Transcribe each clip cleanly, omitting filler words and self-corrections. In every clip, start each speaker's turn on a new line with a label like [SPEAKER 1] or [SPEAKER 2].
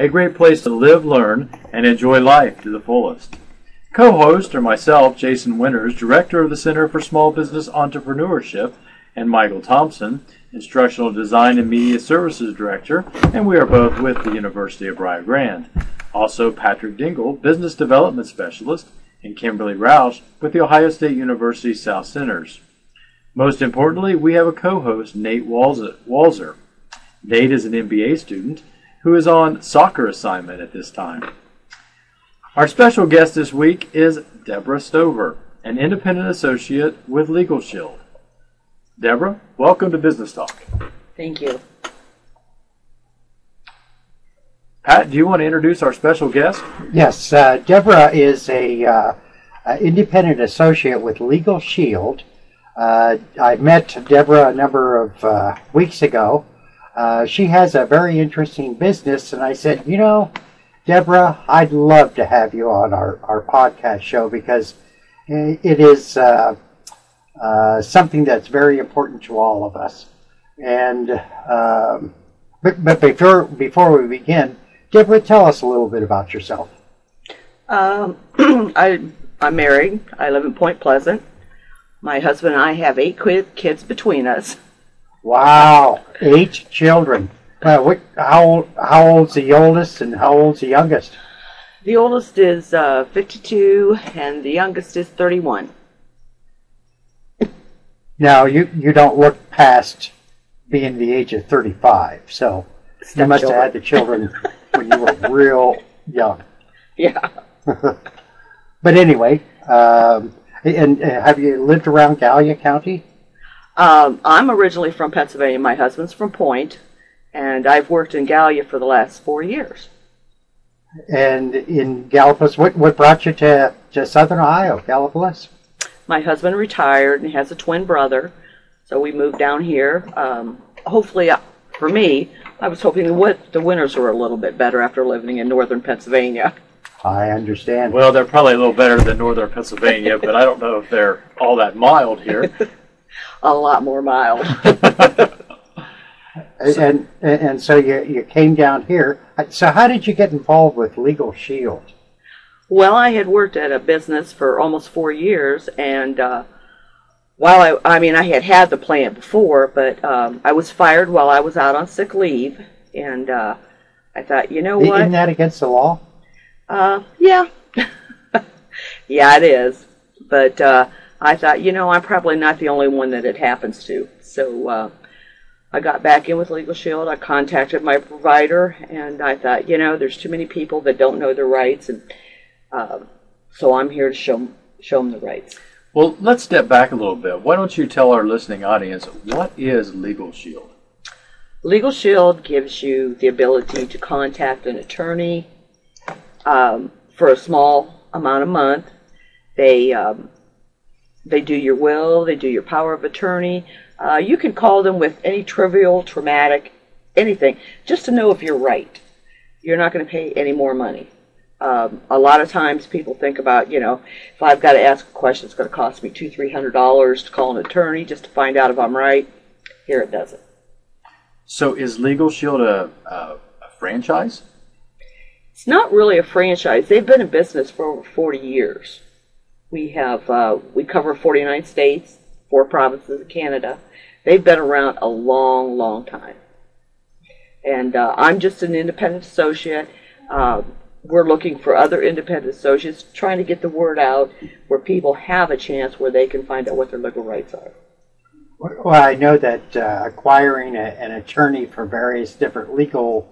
[SPEAKER 1] a great place to live, learn, and enjoy life to the fullest. Co-hosts are myself, Jason Winters, Director of the Center for Small Business Entrepreneurship, and Michael Thompson, Instructional Design and Media Services Director, and we are both with the University of Rio Grande. Also, Patrick Dingle, Business Development Specialist, and Kimberly Roush with the Ohio State University South Centers. Most importantly, we have a co-host, Nate Walzer. Nate is an MBA student who is on soccer assignment at this time. Our special guest this week is Debra Stover, an independent associate with LegalShield. Debra, welcome to Business Talk.
[SPEAKER 2] Thank you.
[SPEAKER 1] Pat, do you want to introduce our special guest?
[SPEAKER 3] Yes, Debra is a independent associate with LegalShield. I met Debra a number of weeks ago. She has a very interesting business, and I said, you know, Debra, I'd love to have you on our podcast show because it is something that's very important to all of us. And but before we begin, Debra, tell us a little bit about yourself.
[SPEAKER 2] I'm married. I live in Point Pleasant. My husband and I have 8 kids between us.
[SPEAKER 3] Wow, 8 children. How old's the oldest and how old's the youngest?
[SPEAKER 2] The oldest is 52 and the youngest is 31.
[SPEAKER 3] Now, you don't look past being the age of 35, so you must have had the children when you were real young.
[SPEAKER 2] Yeah.
[SPEAKER 3] But anyway, and have you lived around Gallia County?
[SPEAKER 2] I'm originally from Pennsylvania. My husband's from Point, and I've worked in Gallia for the last 4 years.
[SPEAKER 3] And in Gallipolis, what brought you to Southern Ohio, Gallipolis?
[SPEAKER 2] My husband retired and has a twin brother, so we moved down here. Hopefully, for me, I was hoping the winters were a little bit better after living in northern Pennsylvania.
[SPEAKER 3] I understand.
[SPEAKER 1] Well, they're probably a little better than northern Pennsylvania, but I don't know if they're all that mild here.
[SPEAKER 2] A lot more mild.
[SPEAKER 3] And so you came down here. So how did you get involved with LegalShield?
[SPEAKER 2] Well, I had worked at a business for almost 4 years, and while I had the plant before, but I was fired while I was out on sick leave, and I thought, you know what?
[SPEAKER 3] Isn't that against the law?
[SPEAKER 2] Yeah. Yeah, it is. But I thought, you know, I'm probably not the only one that it happens to. So I got back in with LegalShield. I contacted my provider, and I thought, you know, there's too many people that don't know their rights, and so I'm here to show them the rights.
[SPEAKER 1] Well, let's step back a little bit. Why don't you tell our listening audience, what is LegalShield?
[SPEAKER 2] LegalShield gives you the ability to contact an attorney for a small amount a month. They do your will, they do your power of attorney. You can call them with any trivial, traumatic, anything, just to know if you're right. You're not going to pay any more money. A lot of times people think about, you know, if I've got to ask a question, it's going to cost me $200-300 to call an attorney just to find out if I'm right. Here it doesn't.
[SPEAKER 1] So is LegalShield a franchise?
[SPEAKER 2] It's not really a franchise. They've been in business for over 40 years. We cover 49 states, 4 provinces of Canada. They've been around a long, long time. And I'm just an independent associate. We're looking for other independent associates, trying to get the word out where people have a chance where they can find out what their legal rights are.
[SPEAKER 3] Well, I know that acquiring an attorney for various different legal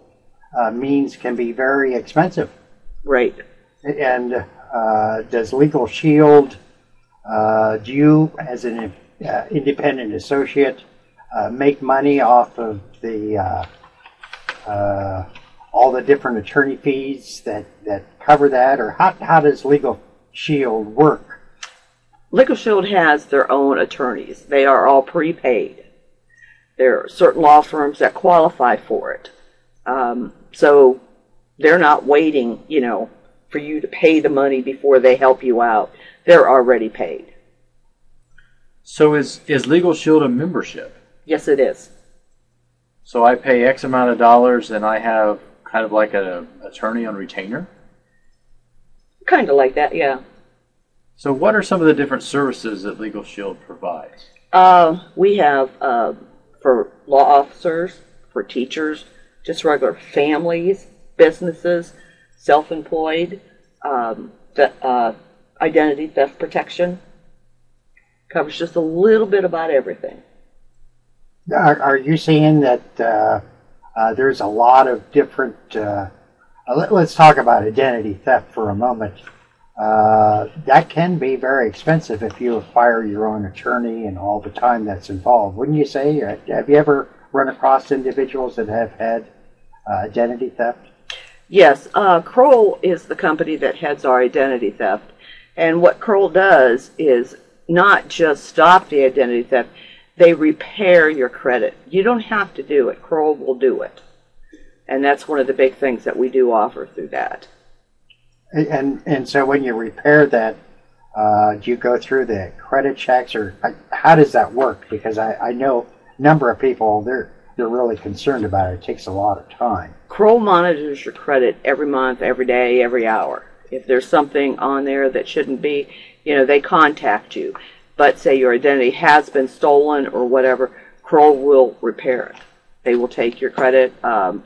[SPEAKER 3] means can be very expensive.
[SPEAKER 2] Right.
[SPEAKER 3] And does LegalShield, do you, as an independent associate, make money off of the all the different attorney fees that cover that, or how does LegalShield work?
[SPEAKER 2] LegalShield has their own attorneys. They are all prepaid. There are certain law firms that qualify for it. So they're not waiting, you know, for you to pay the money before they help you out. They're already paid.
[SPEAKER 1] So is LegalShield a membership?
[SPEAKER 2] Yes, it is.
[SPEAKER 1] So I pay X amount of dollars and I have kind of like an attorney on retainer?
[SPEAKER 2] Kind of like that, yeah.
[SPEAKER 1] So what are some of the different services that Legal Shield provides?
[SPEAKER 2] We have for law officers, for teachers, just regular families, businesses, self-employed, identity theft protection. Covers just a little bit about everything.
[SPEAKER 3] Are you saying that there's a lot of different... let's talk about identity theft for a moment. That can be very expensive if you hire your own attorney and all the time that's involved. Wouldn't you say? Have you ever run across individuals that have had identity theft?
[SPEAKER 2] Yes, Kroll is the company that heads our identity theft. And what Kroll does is not just stop the identity theft, they repair your credit. You don't have to do it. Kroll will do it. And that's one of the big things that we do offer through that.
[SPEAKER 3] And so when you repair that, do you go through the credit checks, or how does that work? Because I know a number of people, they're really concerned about it. It takes a lot of time.
[SPEAKER 2] Kroll monitors your credit every month, every day, every hour. If there's something on there that shouldn't be, they contact you. But say your identity has been stolen or whatever, Kroll will repair it. They will take your credit and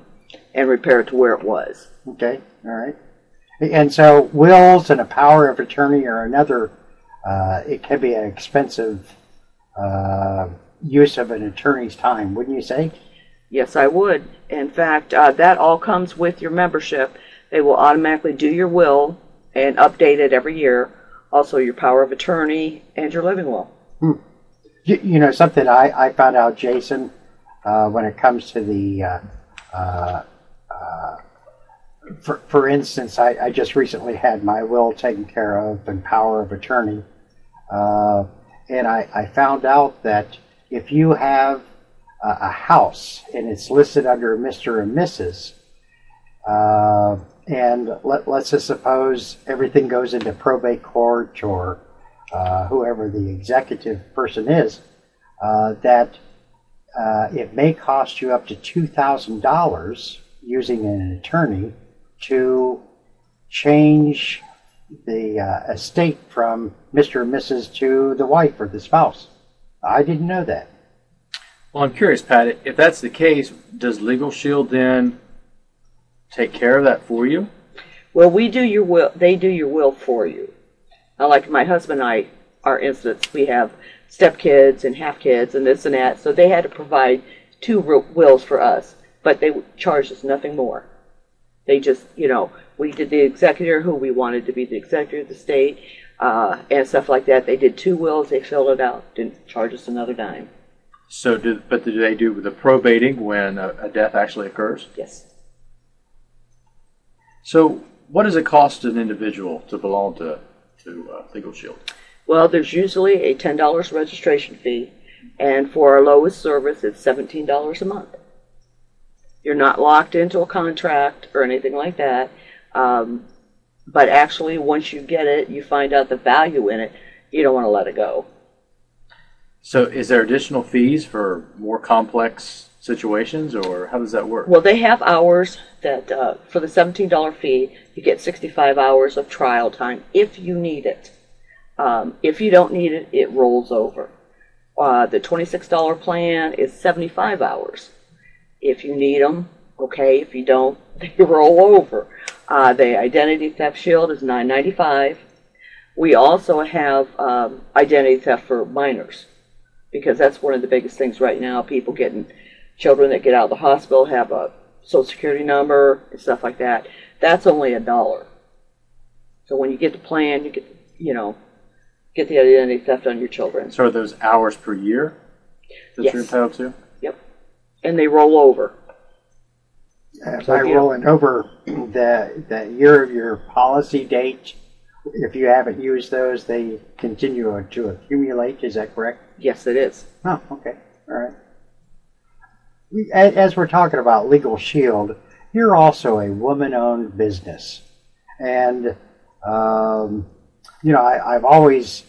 [SPEAKER 2] repair it to where it was.
[SPEAKER 3] Okay, all right. And so wills and a power of attorney are another, it can be an expensive use of an attorney's time, wouldn't you say?
[SPEAKER 2] Yes, I would. In fact, that all comes with your membership. They will automatically do your will and update it every year. Also your power of attorney and your living will.
[SPEAKER 3] Something I found out, Jason, when it comes to the, for instance, I just recently had my will taken care of and power of attorney. And I found out that if you have a house and it's listed under Mr. and Mrs., and let's just suppose everything goes into probate court or whoever the executive person is, that it may cost you up to $2,000 using an attorney to change the estate from Mr. and Mrs. to the wife or the spouse. I didn't know that.
[SPEAKER 1] Well, I'm curious, Pat, if that's the case, does Legal Shield then take care of that for you?
[SPEAKER 2] Well, we do your will. They do your will for you. Like my husband and I, our instance, we have stepkids and half kids and this and that, so they had to provide 2 wills for us, but they charged us nothing more. They just, we did the executor who we wanted to be the executor of the estate and stuff like that. They did 2 wills, they filled it out, didn't charge us another dime.
[SPEAKER 1] So, do they do the probating when a death actually occurs?
[SPEAKER 2] Yes.
[SPEAKER 1] So, what does it cost an individual to belong to Legal Shield?
[SPEAKER 2] Well, there's usually a $10 registration fee, and for our lowest service, it's $17 a month. You're not locked into a contract or anything like that, but actually, once you get it, you find out the value in it, you don't want to let it go.
[SPEAKER 1] So is there additional fees for more complex situations, or how does that work?
[SPEAKER 2] Well, they have hours that, for the $17 fee, you get 65 hours of trial time if you need it. If you don't need it, it rolls over. The $26 plan is 75 hours. If you need them, okay. If you don't, they roll over. The Identity Theft Shield is $9.95. We also have identity theft for minors, because that's one of the biggest things right now. People children that get out of the hospital have a social security number and stuff like that. That's only $1. So when you get the plan, you get the identity theft on your children.
[SPEAKER 1] So are those hours per year that
[SPEAKER 2] Yes.
[SPEAKER 1] you're entitled to?
[SPEAKER 2] Yep. And they roll over.
[SPEAKER 3] By rolling over the year of your policy date, if you haven't used those, they continue to accumulate. Is that correct?
[SPEAKER 2] Yes, it is.
[SPEAKER 3] Oh, okay. All right. As we're talking about Legal Shield, you're also a woman-owned business. And, I've always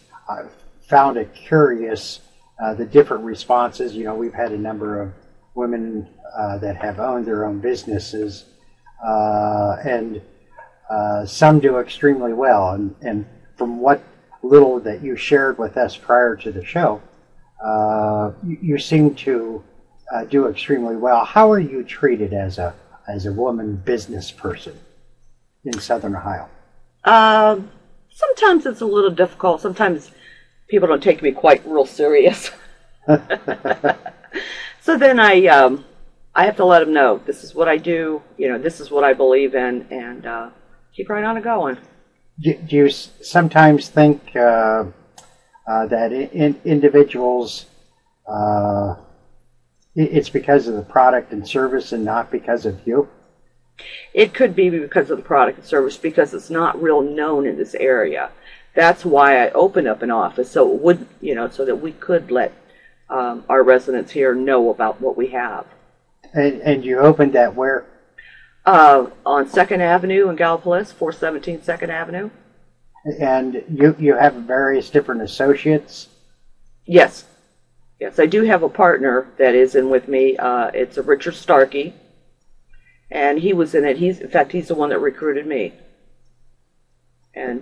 [SPEAKER 3] found it curious, the different responses. We've had a number of women that have owned their own businesses. and some do extremely well. And from what little that you shared with us prior to the show, you seem to do extremely well. How are you treated as a woman business person in Southern Ohio?
[SPEAKER 2] Sometimes it's a little difficult. Sometimes people don't take me quite real serious. So then I have to let them know this is what I do. This is what I believe in, and keep right on going.
[SPEAKER 3] Do you sometimes think that individuals, it's because of the product and service and not because of you?
[SPEAKER 2] It could be because of the product and service, because it's not real known in this area. That's why I opened up an office, so it would, so that we could let our residents here know about what we have.
[SPEAKER 3] And you opened that where?
[SPEAKER 2] On 2nd Avenue in Gallipolis, 417 2nd Avenue.
[SPEAKER 3] And you have various different associates?
[SPEAKER 2] Yes. Yes, I do have a partner that is in with me. It's a Richard Starkey, and he was in it. In fact, he's the one that recruited me. And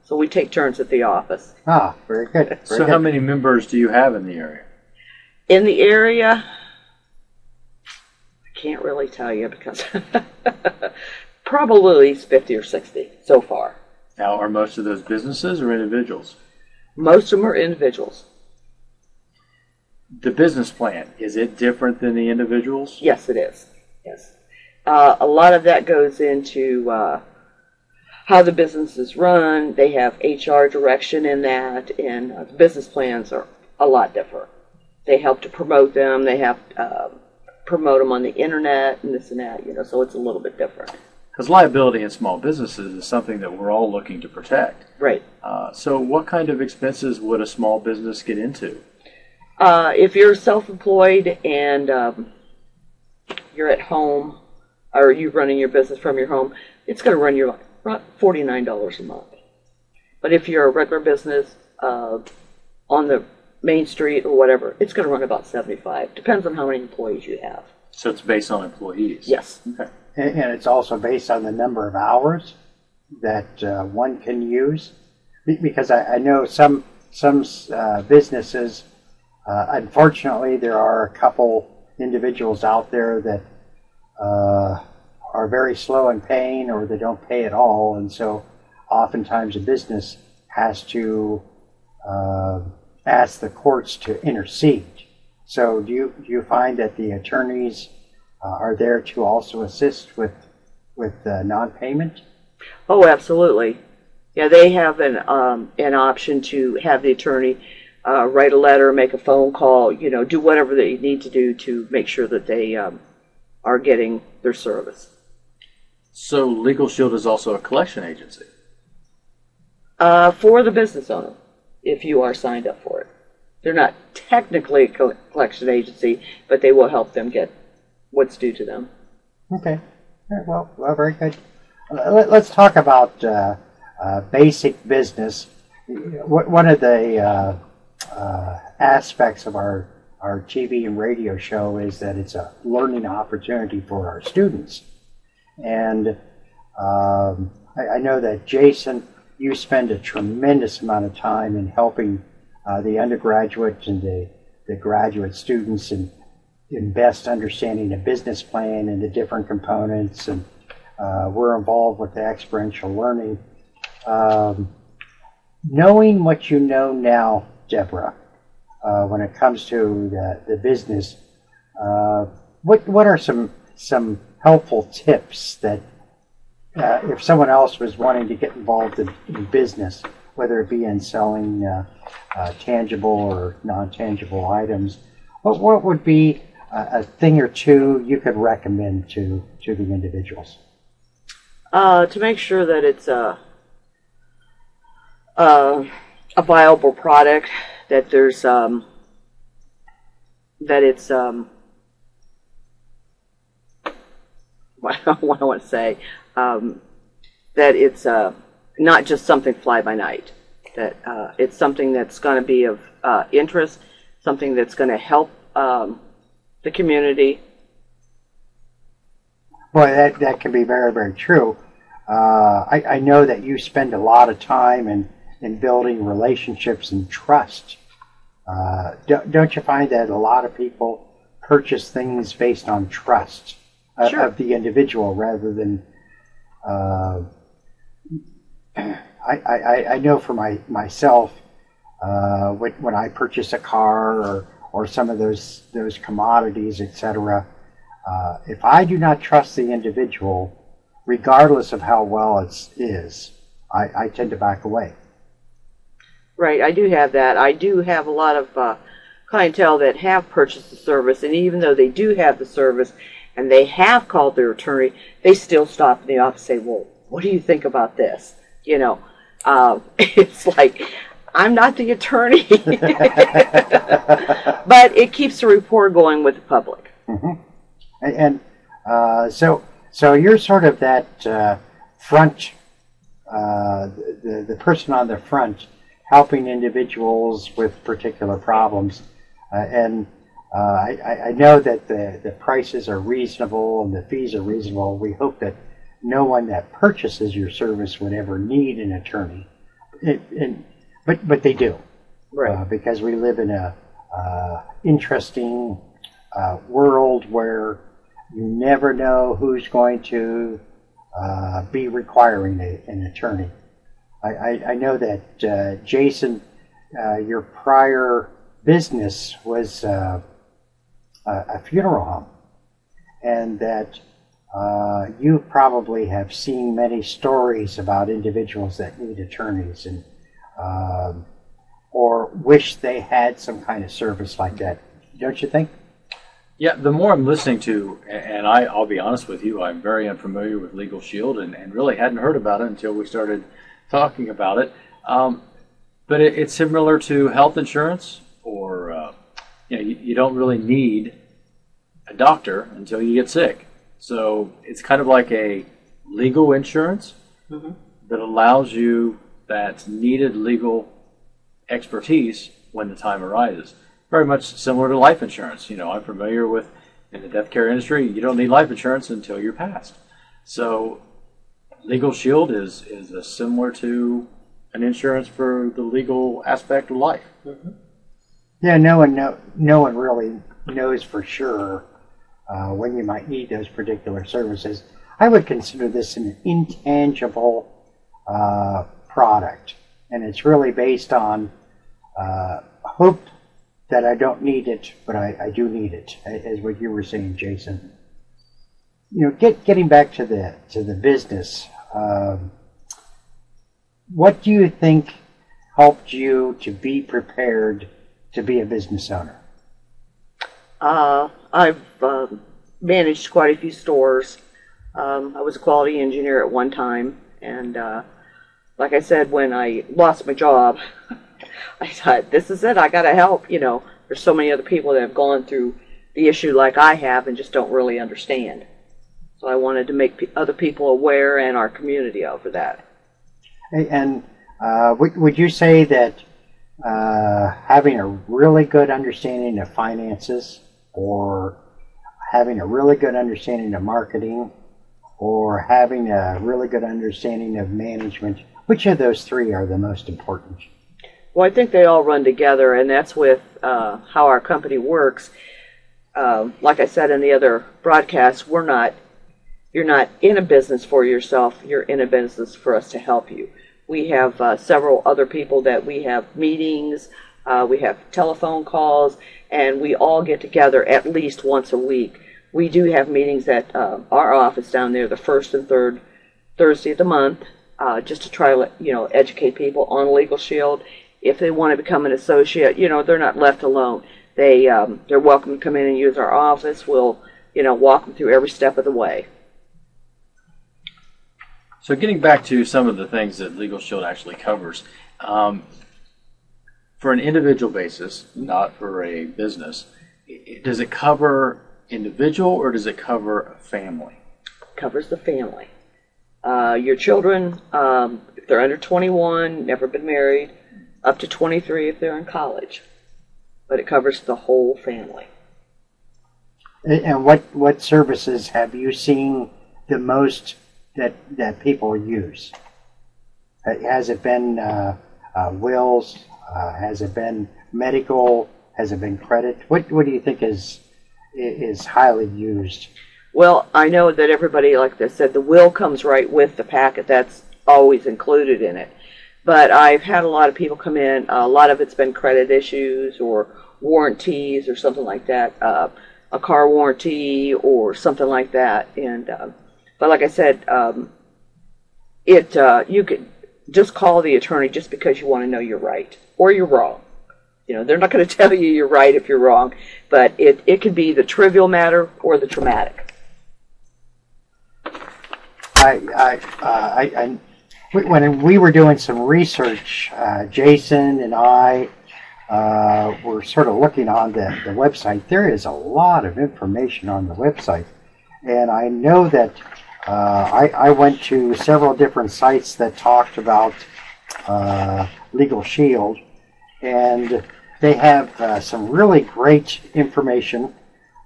[SPEAKER 2] so we take turns at the office.
[SPEAKER 3] Ah, very good.
[SPEAKER 1] So how many members do you have in the area?
[SPEAKER 2] In the area, I can't really tell you because probably at least 50 or 60 so far.
[SPEAKER 1] Now, are most of those businesses or individuals?
[SPEAKER 2] Most of them are individuals.
[SPEAKER 1] The business plan, is it different than the individuals?
[SPEAKER 2] Yes, it is. Yes. A lot of that goes into how the business is run. They have HR direction in that, and the business plans are a lot different. They help to promote them. They have promote them on the internet and this and that, so it's a little bit different.
[SPEAKER 1] Because liability in small businesses is something that we're all looking to protect.
[SPEAKER 2] Right.
[SPEAKER 1] So what kind of expenses would a small business get into?
[SPEAKER 2] If you're self-employed and you're at home, or you're running your business from your home, it's going to run you about $49 a month. But if you're a regular business on the main street or whatever, it's going to run about $75. Depends on how many employees you have.
[SPEAKER 1] So it's based on employees?
[SPEAKER 2] Yes.
[SPEAKER 1] Okay.
[SPEAKER 3] And it's also based on the number of hours that one can use? Because I know some businesses, unfortunately, there are a couple individuals out there that are very slow in paying, or they don't pay at all, and so oftentimes a business has to ask the courts to intercede. So do you find that the attorneys are there to also assist with non-payment?
[SPEAKER 2] Oh, absolutely. Yeah, they have an option to have the attorney write a letter, make a phone call, do whatever they need to do to make sure that they are getting their service.
[SPEAKER 1] So Legal Shield is also a collection agency?
[SPEAKER 2] For the business owner, if you are signed up for it. They're not technically a collection agency, but they will help them get what's due to them.
[SPEAKER 3] Okay. Well, very good. Let's talk about basic business. One of the aspects of our TV and radio show is that it's a learning opportunity for our students. And I know that, Jason, you spend a tremendous amount of time in helping the undergraduate and the graduate students in best understanding the business plan and the different components, and we're involved with the experiential learning. Knowing what you know now, Debra, when it comes to the business, what are some helpful tips that if someone else was wanting to get involved in business, whether it be in selling tangible or non-tangible items, what would be a thing or two you could recommend to the individuals?
[SPEAKER 2] To make sure that it's a viable product, that there's that it's what I want to say, that it's not just something fly by night, that it's something that's going to be of interest, something that's going to help the community.
[SPEAKER 3] Boy, that can be very, very true. I know that you spend a lot of time in building relationships and trust. Don't you find that a lot of people purchase things based on trust
[SPEAKER 2] Sure.
[SPEAKER 3] of the individual rather than... I know for myself, when I purchase a car or some of those commodities, etc., if I do not trust the individual, regardless of how well it is, I tend to back away.
[SPEAKER 2] Right, I do have that. I do have a lot of clientele that have purchased the service, and even though they do have the service and they have called their attorney, they still stop in the office and say, well, what do you think about this? You know, it's like, I'm not the attorney. But it keeps the rapport going with the public.
[SPEAKER 3] Mm-hmm. And so you're sort of that front, the person on the front helping individuals with particular problems. I know that the prices are reasonable and the fees are reasonable. We hope that no one that purchases your service would ever need an attorney. But they do.
[SPEAKER 2] Right.
[SPEAKER 3] Because we live in a interesting world where you never know who's going to be requiring an attorney. I know that, Jason, your prior business was a funeral home, and that you probably have seen many stories about individuals that need attorneys and or wish they had some kind of service like that. Don't you think?
[SPEAKER 1] Yeah, the more I'm listening to, and I'll be honest with you, I'm very unfamiliar with Legal Shield and really hadn't heard about it until we started talking about it. But it's similar to health insurance, or you don't really need a doctor until you get sick. So it's kind of like a legal insurance that allows you that needed legal expertise when the time arises. Very much similar to life insurance. I'm familiar with, in the death care industry, you don't need life insurance until you're passed. So Legal Shield is similar to an insurance for the legal aspect of life.
[SPEAKER 2] Mm-hmm.
[SPEAKER 3] Yeah, no one really knows for sure when you might need those particular services. I would consider this an intangible product, and it's really based on hope that I don't need it, but I do need it, as what you were saying, Jason. Getting back to the business, what do you think helped you to be prepared to be a business owner?
[SPEAKER 2] I've managed quite a few stores. I was a quality engineer at one time, and like I said, when I lost my job, I thought, this is it, I got to help. There's so many other people that have gone through the issue like I have and just don't really understand. So I wanted to make other people aware and our community over that.
[SPEAKER 3] And would you say that having a really good understanding of finances, or having a really good understanding of marketing, or having a really good understanding of management, which of those three are the most important?
[SPEAKER 2] Well, I think they all run together, and that's with how our company works. Like I said in the other broadcast, you're not in a business for yourself, you're in a business for us to help you. We have several other people that we have meetings, we have telephone calls, and we all get together at least once a week. We do have meetings at our office down there the first and third Thursday of the month, just to try to educate people on Legal Shield. If they want to become an associate, they're not left alone. They're welcome to come in and use our office. We'll walk them through every step of the way.
[SPEAKER 1] So getting back to some of the things that Legal Shield actually covers, for an individual basis, not for a business, does it cover individual or does it cover a family?
[SPEAKER 2] It covers the family. Your children, if they're under 21, never been married, up to 23 if they're in college. But it covers the whole family.
[SPEAKER 3] And what services have you seen the most that people use? Has it been wills? Has it been medical? Has it been credit? What do you think is highly used?
[SPEAKER 2] Well, I know that everybody, like I said, the will comes right with the packet. That's always included in it. But I've had a lot of people come in. A lot of it's been credit issues or warranties or something like that, a car warranty or something like that. And but like I said, you could just call the attorney just because you want to know you're right or you're wrong. They're not going to tell you you're right if you're wrong, but it could be the trivial matter or the traumatic.
[SPEAKER 3] When we were doing some research, Jason and I were sort of looking on the website. There is a lot of information on the website, and I know that I went to several different sites that talked about Legal Shield, and they have some really great information.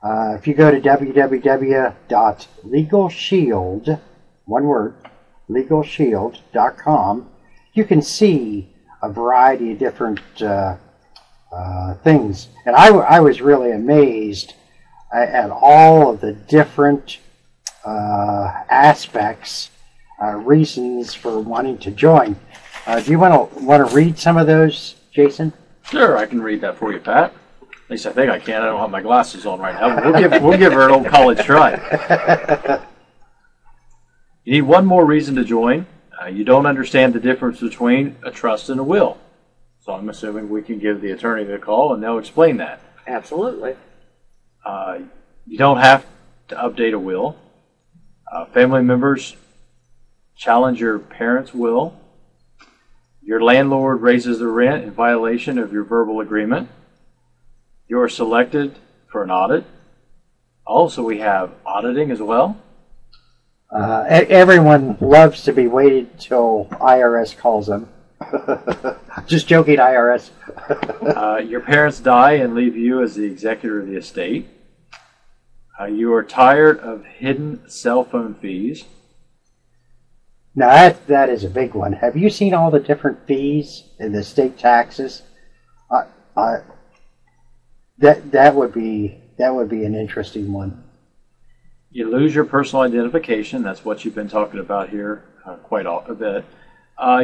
[SPEAKER 3] If you go to www.legalshield, one word, legalshield.com, you can see a variety of different things. And I was really amazed at all of the different aspects, reasons for wanting to join. Do you want to read some of those, Jason?
[SPEAKER 1] Sure, I can read that for you, Pat. At least I think I can. I don't have my glasses on right now, but we'll give her an old college try. You need one more reason to join. You don't understand the difference between a trust and a will. So I'm assuming we can give the attorney the call and they'll explain that.
[SPEAKER 2] Absolutely.
[SPEAKER 1] You don't have to update a will. Family members challenge your parents' will. Your landlord raises the rent in violation of your verbal agreement. You are selected for an audit. Also, we have auditing as well.
[SPEAKER 3] Everyone loves to be waited till IRS calls them. Just joking, IRS.
[SPEAKER 1] Your parents die and leave you as the executor of the estate. You are tired of hidden cell phone fees.
[SPEAKER 3] Now that is a big one. Have you seen all the different fees in the state taxes? That would be an interesting one.
[SPEAKER 1] You lose your personal identification. That's what you've been talking about here quite a bit.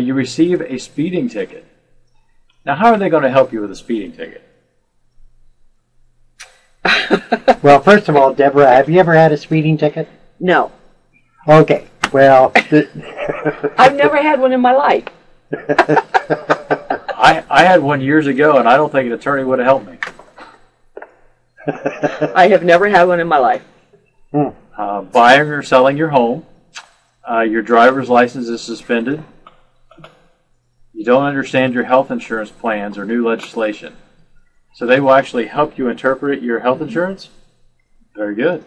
[SPEAKER 1] You receive a speeding ticket. Now, how are they going to help you with a speeding ticket?
[SPEAKER 3] Well, first of all, Deborah, have you ever had a speeding ticket?
[SPEAKER 2] No.
[SPEAKER 3] Okay. Well,
[SPEAKER 2] I've never had one in my life.
[SPEAKER 1] I had one years ago, and I don't think an attorney would have helped me.
[SPEAKER 2] I have never had one in my life.
[SPEAKER 1] Buying or selling your home. Your driver's license is suspended. You don't understand your health insurance plans or new legislation. So they will actually help you interpret your health insurance? Very good.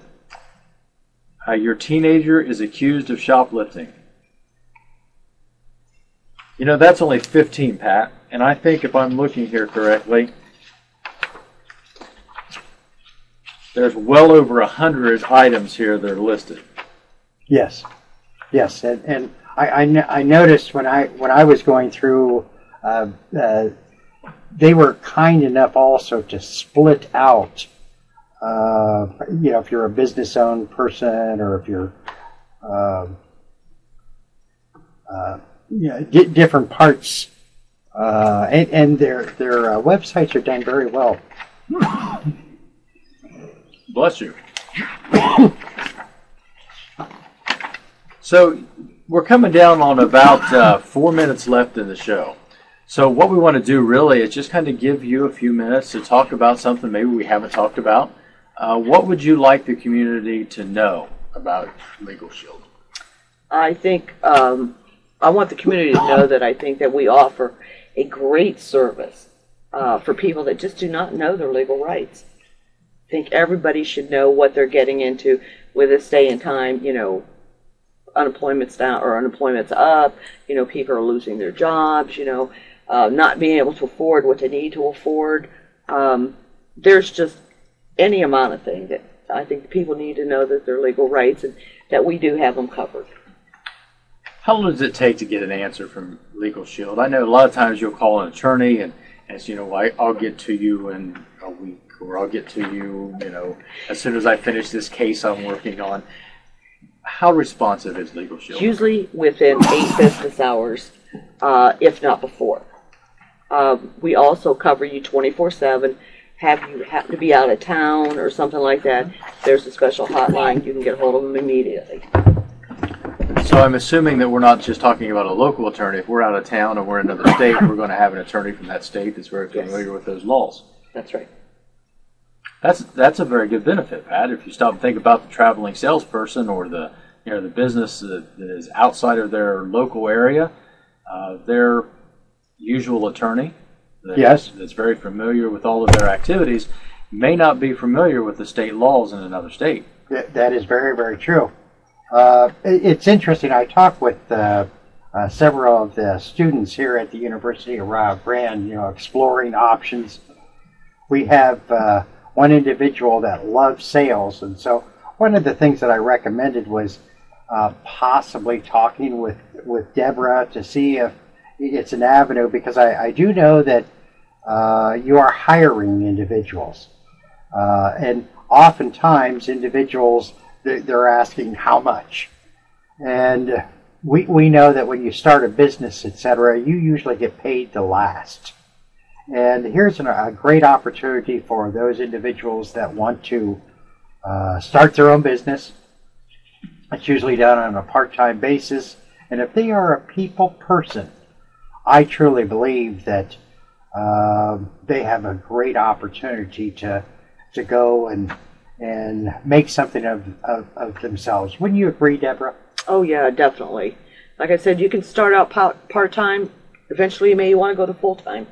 [SPEAKER 1] Your teenager is accused of shoplifting. That's only 15, Pat. And I think if I'm looking here correctly, there's well over 100 items here that are listed.
[SPEAKER 3] Yes, and I noticed when I was going through, they were kind enough also to split out. If you're a business-owned person or if you're, different parts, and their websites are done very well.
[SPEAKER 1] Bless you. So we're coming down on about 4 minutes left in the show. So what we want to do really is just kind of give you a few minutes to talk about something maybe we haven't talked about. What would you like the community to know about Legal Shield?
[SPEAKER 2] I think I want the community to know that I think that we offer a great service for people that just do not know their legal rights. I think everybody should know what they're getting into with this day and time. Unemployment's down or unemployment's up. People are losing their jobs. Not being able to afford what they need to afford. There's just any amount of things that I think people need to know that their legal rights, and that we do have them covered.
[SPEAKER 1] How long does it take to get an answer from Legal Shield? I know a lot of times you'll call an attorney and say, I'll get to you in a week, or I'll get to you, as soon as I finish this case I'm working on. How responsive is Legal Shield?
[SPEAKER 2] Usually within 8 business hours, if not before. We also cover you 24/7. Have you happen to be out of town or something like that, there's a special hotline. You can get hold of them immediately.
[SPEAKER 1] So I'm assuming that we're not just talking about a local attorney. If we're out of town or we're in another state, we're going to have an attorney from that state that's very familiar with those laws.
[SPEAKER 2] That's right.
[SPEAKER 1] That's a very good benefit, Pat. If you stop and think about the traveling salesperson or the business that is outside of their local area, their usual attorney that's very familiar with all of their activities may not be familiar with the state laws in another state.
[SPEAKER 3] That is very, very true. It's interesting. I talked with several of the students here at the University of Rio Grande, exploring options. We have one individual that loves sales, and so one of the things that I recommended was possibly talking with Debra to see if it's an avenue, because I do know that you are hiring individuals, and oftentimes individuals, they're asking how much, and we know that when you start a business, etc., you usually get paid the last. And here's a great opportunity for those individuals that want to start their own business. It's usually done on a part-time basis, and if they are a people person, I truly believe that they have a great opportunity to go and make something of themselves. Wouldn't you agree, Debra?
[SPEAKER 2] Oh yeah, definitely. Like I said, you can start out part-time. Eventually you may want to go to full-time.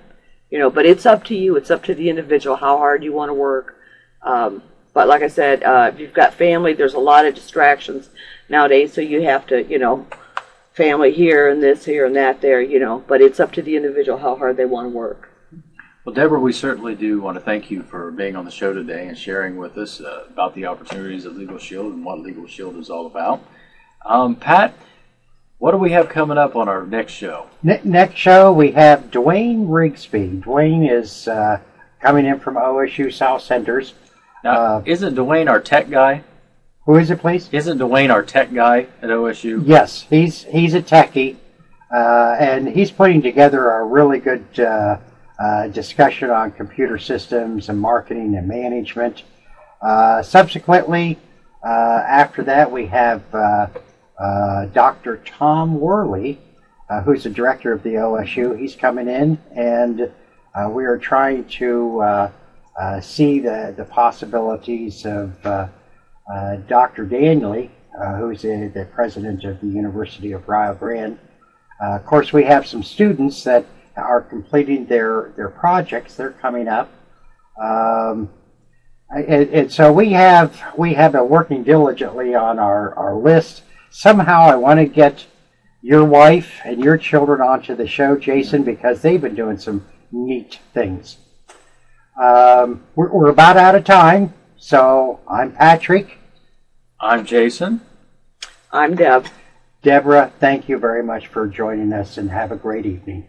[SPEAKER 2] But it's up to you. It's up to the individual how hard you want to work. But like I said, if you've got family, there's a lot of distractions nowadays, so you have to, family here and this here and that there, but it's up to the individual how hard they want to work.
[SPEAKER 1] Well, Debra, we certainly do want to thank you for being on the show today and sharing with us about the opportunities of Legal Shield and what Legal Shield is all about. Pat, what do we have coming up on our next show?
[SPEAKER 3] Next show, we have Dwayne Rigsby. Dwayne is coming in from OSU South Centers.
[SPEAKER 1] Now, isn't Dwayne our tech guy?
[SPEAKER 3] Who is it, please?
[SPEAKER 1] Isn't Dwayne our tech guy at OSU?
[SPEAKER 3] Yes, he's a techie, and he's putting together a really good discussion on computer systems and marketing and management. Subsequently, after that, we have Dr. Tom Worley, who's the director of the OSU. He's coming in, and we are trying to see the possibilities of Dr. Daniely, who's the president of the University of Rio Grande. Of course, we have some students that are completing their projects. They're coming up. And so we have been working diligently on our list. Somehow I want to get your wife and your children onto the show, Jason, because they've been doing some neat things. We're about out of time, so I'm Patrick.
[SPEAKER 1] I'm Jason.
[SPEAKER 2] I'm Deb.
[SPEAKER 3] Debra, thank you very much for joining us, and have a great evening.